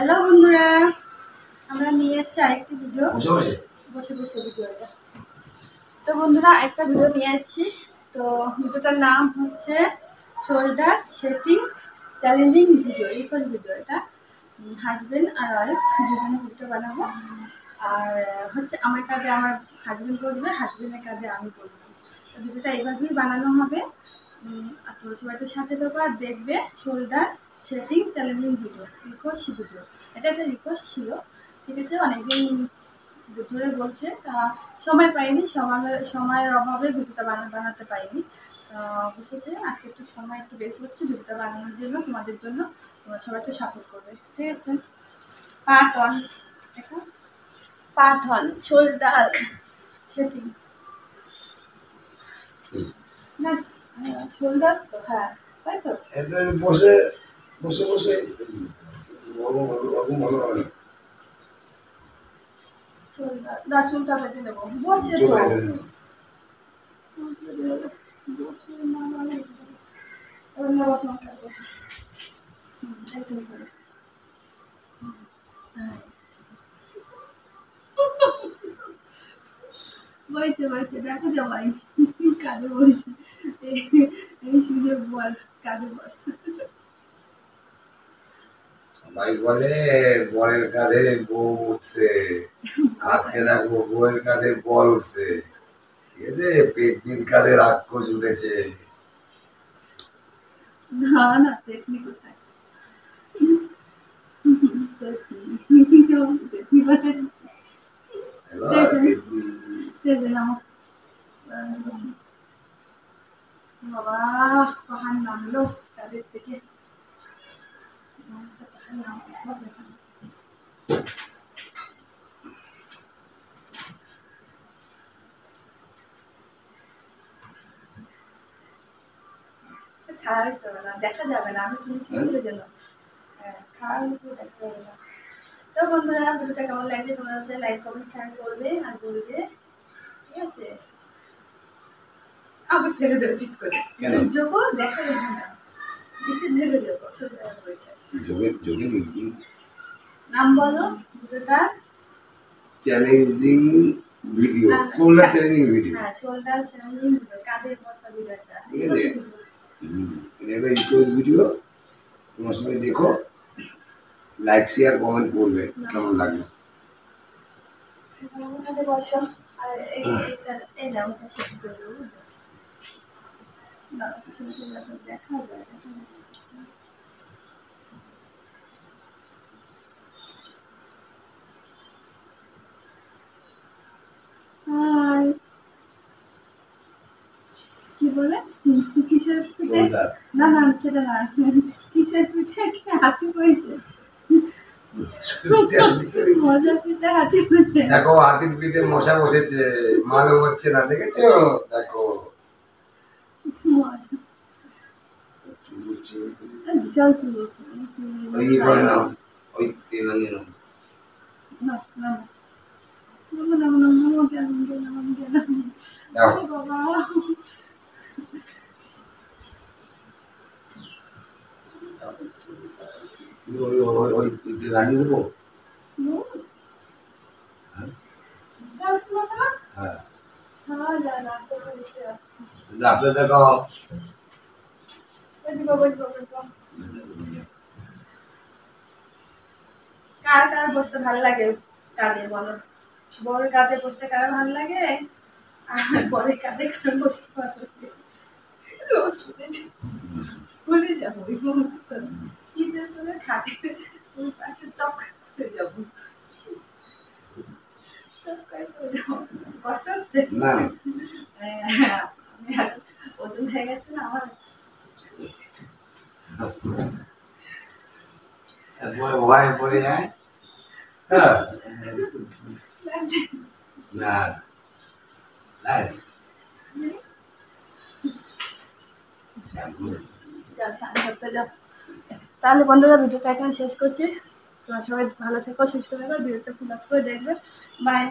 Hello বন্ধুরা, আমরা নিয়ে যাচ্ছি আরেকটি ভিডিও। বসে বসে ভিডিওটা। তো বন্ধুরা, একটা ভিডিও নিয়ে যাচ্ছি। তো ভিডিওটার নাম হচ্ছে shoulder setting challenging video, recall video. এটা হাজবেন্ড আর ওয়াইফ দুজনে ভিডিও বানাবো। আর হচ্ছে আমার কাজে আমার হাজবেন্ড করবে, হাজবেন্ডের কাজে আমি করবো। তো ভিডিওটা এইভাবেই বানানো হবে। আর তোর সবাই সাথে থাকো আর দেখবে shoulder setting challenging video, request video. এটা একটা রিকোয়েস্ট ছিল, ঠিক আছে? অনেকদিন ধরে বলছে, তা সময় পাইনি, সময়ের অভাবে ভিডিওটা বানাতে পারিনি। অবশেষে আজকে একটু সময় একটু বের করছি ভিডিওটা বানানোর জন্য, তোমাদের জন্য। তোমরা সবাই একটু সাপোর্ট করবে, ঠিক আছে? পার্ট ওয়ান, এখন পার্ট ওয়ান, শোল্ডার সেটিং। না শোল্ডার তো, হ্যাঁ তাই তো। বসে বসে বসে চুলটা বেঁধে দেবো, বসে তো বসে না বসে একদম করে। বইছে বইছে, দেখো জামাই কাজে বইছে, এই সুযোগ বল কাজে বল। সবাই বলে বরের কাঁধে বউ উঠছে, আজকে দেখো বউয়ের কাঁধে বল উঠছে, ঠিক আছে? পেটনির কাঁধে রাক্ষস উঠেছে। না না, টেকনিক কোথায়? বাবা পাহাড় নামলো তাদের থেকে। দেখা যাবে না, আমি তুমি ছিল জন্য। হ্যাঁ, খাওয়ার দেখা যাবে না। তো বন্ধুরা, ভিডিওটা কেমন লাগছে তোমরা হচ্ছে লাইক কমেন্ট শেয়ার করবে আর বলবে, ঠিক আছে? আবার ফেলে দেবো শীত করে, যোগও দেখা যাবে না, বিশেষ ঢেলে দেবো। নাম বলো ভিডিওটা। Challenging video, shoulder challenging video. হ্যাঁ, শোল্ডার চ্যালেঞ্জিং ভিডিও, কাঁধে বসা ভিডিওটা, ঠিক আছে? এটা রিকোয়েস্ট ভিডিও, তোমার সবাই দেখো, লাইক শেয়ার কমেন্ট করবে কেমন লাগলো। কাঁধে বসো আর এই নাও শেষ করে দেবো। না কিছু দেখা যায়। কি বলে কিসের পিঠে? না না সেটা না, কিসের পিঠে হাতি পয়সে? মজার পিঠে হাতি পয়সে। দেখো হাতির পিঠে মশা বসেছে, মালুম হচ্ছে না, দেখেছো? দেখো বিশাল ওই করে নাও, ওই তেল নিয়ে নাও। না না বাবা রানি দেবো। ডাক্তার দেখাও। কার কার বসতে ভালো লাগে কাঁধে বলো? বড় কাঁধে বসতে কার ভালো লাগে? আর বড় কাঁধে কার বসতে ভালো লাগে? ভুলে যাবো শীতের সময় খাটে ওই পাশে টক হয়ে যাবো। কষ্ট হচ্ছে না, ওজন হয়ে গেছে না আমার। ভয় পড়ে যায় না। তাহলে বন্ধুরা, ভিডিওটা এখানে শেষ করছি। তোমরা সবাই ভালো থেকো, সুস্থ থেকো, ভিডিওটা ফুল করে দেখবে। বাই।